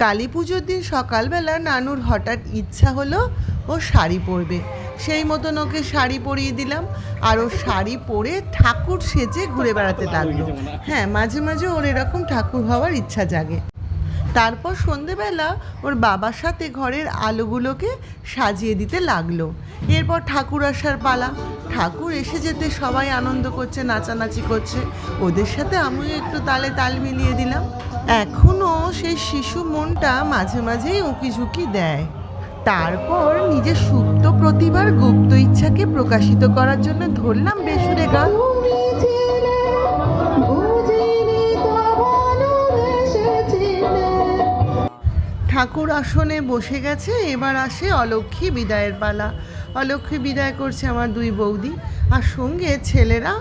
কালী পুজোর দিন সকালবেলা নানুর হঠাৎ ইচ্ছা হলো ও শাড়ি পরবে। সেই মতন ওকে শাড়ি পরিয়ে দিলাম, আর ও শাড়ি পরে ঠাকুর সেজে ঘুরে বেড়াতে লাগলো। হ্যাঁ, মাঝে মাঝে ওর এরকম ঠাকুর হওয়ার ইচ্ছা জাগে। তারপর সন্ধেবেলা ওর বাবার সাথে ঘরের আলোগুলোকে সাজিয়ে দিতে লাগলো। এরপর ঠাকুর আসার পালা। ঠাকুর এসে যেতে সবাই আনন্দ করছে, নাচানাচি করছে। ওদের সাথে আমিও একটু তালে তাল মিলিয়ে দিলাম। এখনও সেই শিশু মনটা মাঝে মাঝেই উঁকিঝুঁকি দেয়। তারপর নিজের সুপ্ত প্রতিভার গুপ্ত ইচ্ছাকে প্রকাশিত করার জন্য ধরলাম বেসুরে গান। ঠাকুর আসনে বসে গেছে, এবার আসে অলক্ষ্মী বিদায়ের পালা। অলক্ষ্মী বিদায় করছে আমার দুই বৌদি, আর সঙ্গে ছেলেরা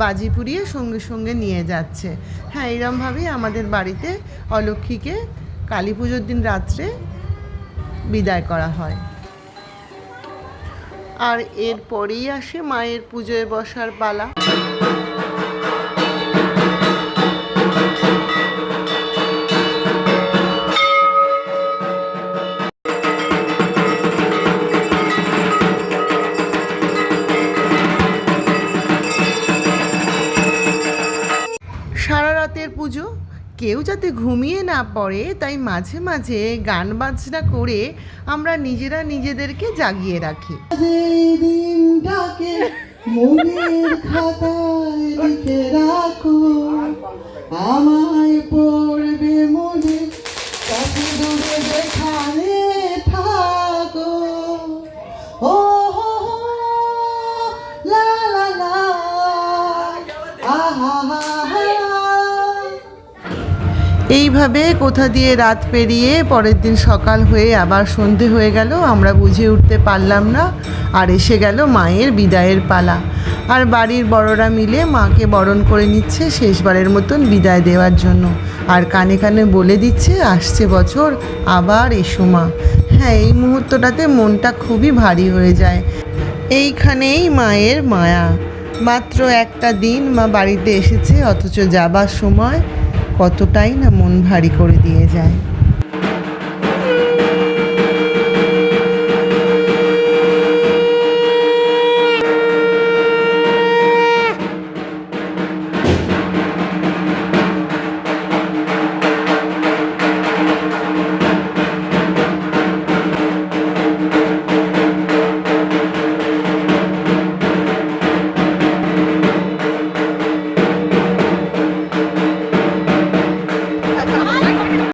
বাজি পুড়িয়ে সঙ্গে সঙ্গে নিয়ে যাচ্ছে। হ্যাঁ, এরমভাবেই আমাদের বাড়িতে অলক্ষ্মীকে কালী পুজোর দিন রাত্রে বিদায় করা হয়। আর এরপরেই আসে মায়ের পুজোয় বসার পালা। সারা রাতের পুজো, কেউ যাতে ঘুমিয়ে না পড়ে তাই মাঝে মাঝে গান বাজনা করে আমরা নিজেরা নিজেদেরকে জাগিয়ে রাখি। আমায় পড়বে মনে যেখানে থাকো, ও লা লা লা, আহা। এইভাবে কোথা দিয়ে রাত পেরিয়ে পরের দিন সকাল হয়ে আবার সন্ধে হয়ে গেল, আমরা বুঝে উঠতে পারলাম না। আর এসে গেল মায়ের বিদায়ের পালা। আর বাড়ির বড়রা মিলে মাকে বরণ করে নিচ্ছে শেষবারের মতন বিদায় দেওয়ার জন্য। আর কানে কানে বলে দিচ্ছে, আসছে বছর আবার এসো মা। হ্যাঁ, এই মুহূর্তটাতে মনটা খুবই ভারী হয়ে যায়। এইখানেই মায়ের মায়া। মাত্র একটা দিন মা বাড়িতে এসেছে, অথচ যাবার সময় কতটাই না মন ভারী করে দিয়ে যায়।